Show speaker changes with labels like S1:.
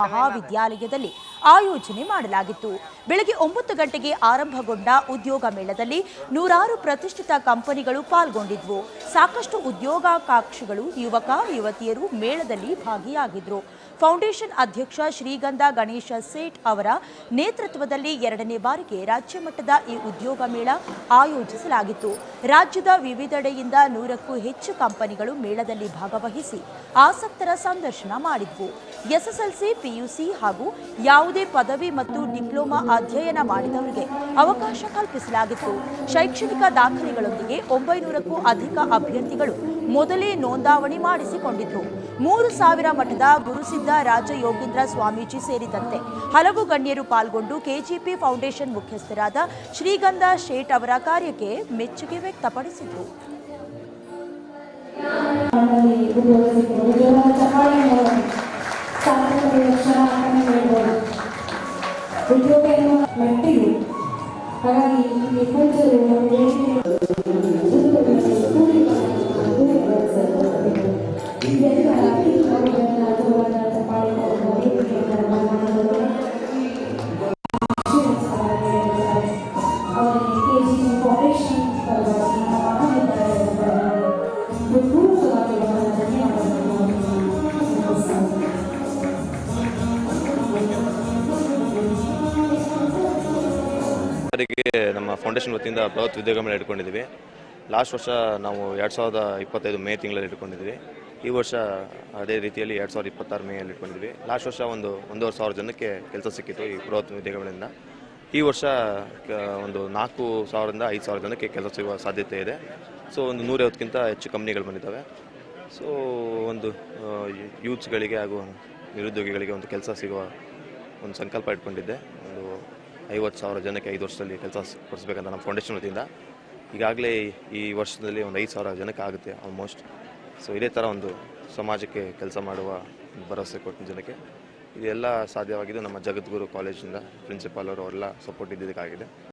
S1: ಮಹಾವಿದ್ಯಾಲಯದಲ್ಲಿ ಆಯೋಜನೆ ಮಾಡಲಾಗಿತ್ತು. ಬೆಳಗ್ಗೆ 9 ಗಂಟೆಗೆ ಆರಂಭಗೊಂಡ ಉದ್ಯೋಗ ಮೇಳದಲ್ಲಿ ನೂರಾರು ಪ್ರತಿಷ್ಠಿತ ಕಂಪನಿಗಳು ಪಾಲ್ಗೊಂಡಿದ್ವು. ಸಾಕಷ್ಟು ಉದ್ಯೋಗಾಕಾಂಕ್ಷಿಗಳು ಯುವಕ ಯುವತಿಯರು ಮೇಳದಲ್ಲಿ ಭಾಗಿಯಾಗಿದ್ರು. ಫೌಂಡೇಶನ್ ಅಧ್ಯಕ್ಷ ಶ್ರೀಗಂಧ ಗಣೇಶ ಸೇಠ್ ಅವರ ನೇತೃತ್ವದಲ್ಲಿ 2ನೇ ಬಾರಿಗೆ ರಾಜ್ಯ ಮಟ್ಟದ ಈ ಉದ್ಯೋಗ ಮೇಳ ಆಯೋಜಿಸಲಾಗಿತ್ತು. ರಾಜ್ಯದ ವಿವಿಧೆಡೆಯಿಂದ 100ಕ್ಕೂ ಹೆಚ್ಚು ಕಂಪನಿಗಳು ಮೇಳದಲ್ಲಿ ಭಾಗವಹಿಸಿ ಆಸಕ್ತರ ಸಂದರ್ಶನ ಮಾಡಿದ್ವು. ಎಸ್ಎಸ್ಎಲ್ಸಿ, ಪಿಯುಸಿ ಹಾಗೂ ಯಾವುದೇ ಪದವಿ ಮತ್ತು ಡಿಪ್ಲೊಮಾ ಅಧ್ಯಯನ ಮಾಡಿದವರಿಗೆ ಅವಕಾಶ ಕಲ್ಪಿಸಲಾಗಿತ್ತು. ಶೈಕ್ಷಣಿಕ ದಾಖಲೆಗಳೊಂದಿಗೆ 900ಕ್ಕೂ ಅಧಿಕ ಅಭ್ಯರ್ಥಿಗಳು ಮೊದಲೇ ನೋಂದಾವಣಿ ಮಾಡಿಸಿಕೊಂಡಿದ್ರು. 3000 ಮಠದ ಗುರುಸಿದ್ಧ ರಾಜಯೋಗೀಂದ್ರ ಸ್ವಾಮೀಜಿ ಸೇರಿದಂತೆ ಹಲವು ಗಣ್ಯರು ಪಾಲ್ಗೊಂಡು ಕೆಜಿಪಿ ಫೌಂಡೇಶನ್ ಮುಖ್ಯಸ್ಥರಾದ ಶ್ರೀಗಂಧ ಶೇಟ್ ಅವರ ಕಾರ್ಯಕ್ಕೆ ಮೆಚ್ಚುಗೆ ವ್ಯಕ್ತಪಡಿಸಿದರು.
S2: ನಮ್ಮ ಫೌಂಡೇಶನ್ ವತಿಯಿಂದ ಬೃಹತ್ ಉದ್ಯೋಗ ಮೇಳ ಇಟ್ಕೊಂಡಿದ್ದೀವಿ. ಲಾಸ್ಟ್ ವರ್ಷ ನಾವು 2025 ಮೇ ತಿಂಗಳಲ್ಲಿ ಇಟ್ಕೊಂಡಿದ್ವಿ. ಈ ವರ್ಷ ಅದೇ ರೀತಿಯಲ್ಲಿ 2026 ಮೇಯಲ್ಲಿ ಇಟ್ಕೊಂಡಿದ್ವಿ. ಲಾಸ್ಟ್ ವರ್ಷ 1,500 ಜನಕ್ಕೆ ಕೆಲಸ ಸಿಕ್ಕಿತ್ತು ಈ ಬೃಹತ್ ಉದ್ಯೋಗ ಮೇಳದಿಂದ. ಈ ವರ್ಷ 4,000ರಿಂದ 5,000 ಜನಕ್ಕೆ ಕೆಲಸ ಸಿಗುವ ಸಾಧ್ಯತೆ ಇದೆ. ಸೊ 150ಕ್ಕಿಂತ ಹೆಚ್ಚು ಕಂಪ್ನಿಗಳು ಬಂದಿದ್ದಾವೆ. ಸೊ ಯೂತ್ಸ್ಗಳಿಗೆ ಹಾಗೂ ನಿರುದ್ಯೋಗಿಗಳಿಗೆ ಕೆಲಸ ಸಿಗುವ ಸಂಕಲ್ಪ ಇಟ್ಕೊಂಡಿದ್ದೆ. 50,000 ಜನಕ್ಕೆ 5 ವರ್ಷದಲ್ಲಿ ಕೆಲಸ ಕೊಡಿಸ್ಬೇಕಂತ ನಮ್ಮ ಫೌಂಡೇಶನ್ ವತಿಯಿಂದ. ಈಗಾಗಲೇ ಈ ವರ್ಷದಲ್ಲಿ 5,000 ಜನಕ್ಕೆ ಆಗುತ್ತೆ ಆಲ್ಮೋಸ್ಟ್. ಸೊ ಇದೇ ಥರ ಸಮಾಜಕ್ಕೆ ಕೆಲಸ ಮಾಡುವ ಭರವಸೆ ಕೊಟ್ಟ ಜನಕ್ಕೆ ಇದೆಲ್ಲ ಸಾಧ್ಯವಾಗಿದ್ದು ನಮ್ಮ ಜಗದ್ಗುರು ಕಾಲೇಜಿಂದ ಪ್ರಿನ್ಸಿಪಾಲ್ ಅವರೆಲ್ಲ ಸಪೋರ್ಟ್ ಇದ್ದಿದ್ದಕ್ಕಾಗಿದೆ.